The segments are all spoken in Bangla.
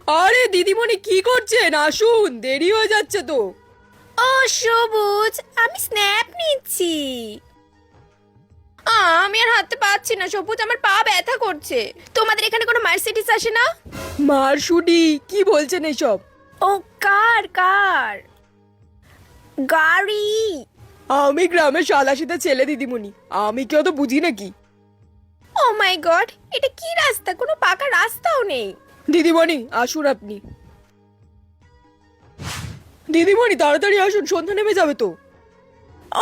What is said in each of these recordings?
আরে দিদিমণি কি করছেন? আসুন, দেরি হয়ে যাচ্ছে তো। ও সবুজ, আমি স্ন্যাপ নিচ্ছি। আমি আর হাঁটতে পারছি না সবুজ, আমার পা ব্যথা করছে। তোমাদের এখানে কোনো মার্সিডিজ আসে না? মারশুডি কি বলছেন এসব? ও কার কার গাড়ি। আমি গ্রামের সাদাসিধা ছেলে দিদিমণি, আমি কি অত বুঝি নাকি? ও মাই গড, এটা কি রাস্তা? কোনো পাকা রাস্তাও নেই। দিদিমণি আসুন আপনি। দিদিমণি তাড়াতাড়ি আসুন, সন্ধ্যা নেমে যাবে তো।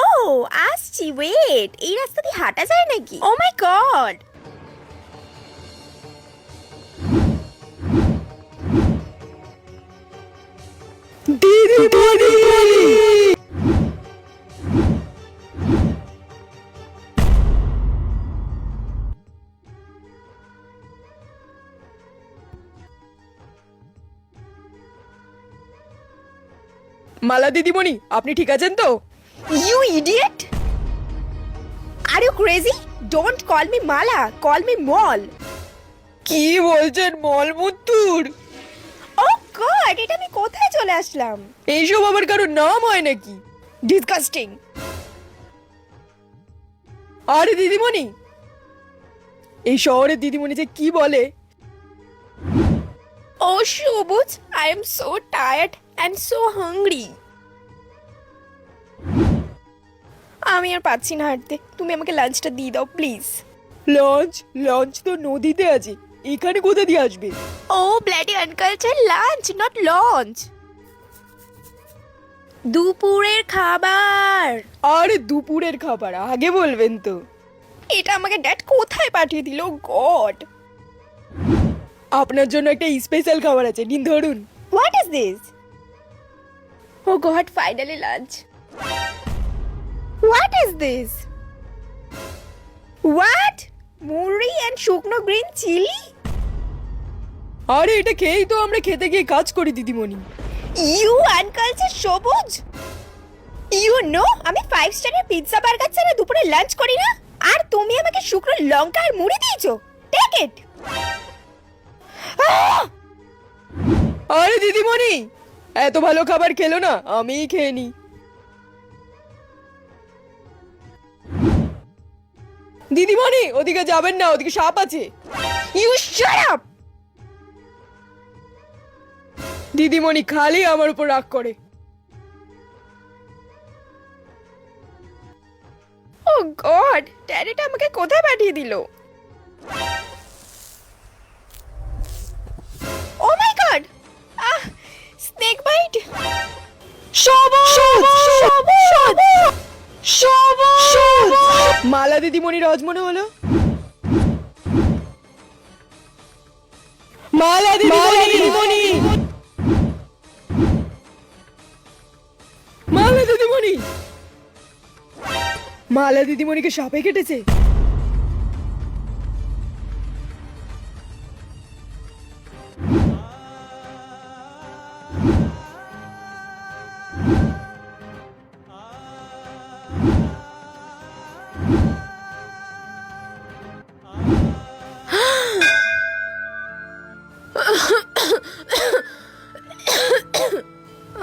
ও আসছি, ওয়েট, এই রাস্তা দিয়ে হাঁটা যায় নাকি? Oh my god. দিদিমণি মালা দিদিমণি, আপনি ঠিক আছেন তো? You idiot, are you crazy? Don't call me Mala, call me Moll. কি বলছেন মলমূত্তুর? ও গড, এটা আমি কোথায় চলে আসলাম? এইসব আবার কারোর নাম হয় নাকি? ডিসগাস্টিং। আরে দিদিমণি, এই শহরের দিদিমণি যে কি বলে। ও সবুজ, I am so tired and so hungry. আমি আর পাচ্ছি না হাঁটতে, তুমি আমাকে লাঞ্চটা দিয়ে দাও প্লিজ। লঞ্চ? লঞ্চ তো নদীতে আছে, এখানে কোথা দিয়ে আসবে? Oh bloody uncultured, lunch not launch. দুপুরের খাবার। আরে দুপুরের খাবার আগে বলবেন তো। এটা আমাকে ড্যাড কোথায় পাঠিয়ে দিল? গড। আপনার জন্য একটা স্পেশাল খাবার আছে, নিন ধরুন। What is this? Oh God, finally lunch. What is this? What? মুড়ি এন্ড শুকনো গ্রিন চিলি? আরে এটা খেয়েই তো আমরা খেতে গিয়ে কাজ করি দিদিমণি। ইউ আনকালচার সবুজ, ইউ নো আমি 5 স্টারের পিৎজা বার্গার ছাড়া দুপুরে লাঞ্চ করি না, আর তুমি আমাকে শুকনো লঙ্কা আর মুড়ি দিয়েছো। Take it. আরে দিদিমণি, এত ভালো খাবার খেলো না, আমিই খেয়ে নি। দিদিমণি ওদিকে যাবেন না, ওদিকে সাপ আছে। You shut up. দিদিমণি খালি আমার উপর রাগ করে। ও গড, ড্যাডিটা আমাকে কোথায় পাঠিয়ে দিল? ও মাই গড, স্নেক বাইট। মালা দিদিমণি রজ মনে হলো। মালা দিদিমণি, মালা দিদিমণি, মালা দিদিমণিকে সাপে কেটেছে।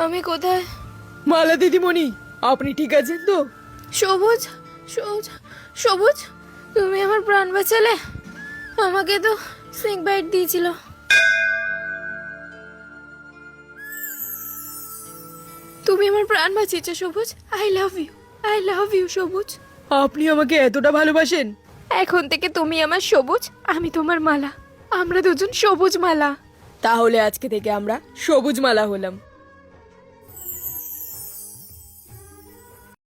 আমি কোথায়? মালা দিদিমণি আপনি ঠিক আছেন তো? সবুজ, সবুজ, সবুজ, তুমি আমার প্রাণ বাঁচালে। আমাকে তো স্নেক বাইট দিয়েছিল। তুমি আমার প্রাণ বাঁচিয়েছো Sabuj. I love you, I love you Sabuj. আপনি আমাকে এতটা ভালোবাসেন? এখন থেকে তুমি আমার সবুজ, আমি তোমার মালা। আমরা দুজন সবুজ মালা। তাহলে আজকে থেকে আমরা সবুজ মালা হলাম।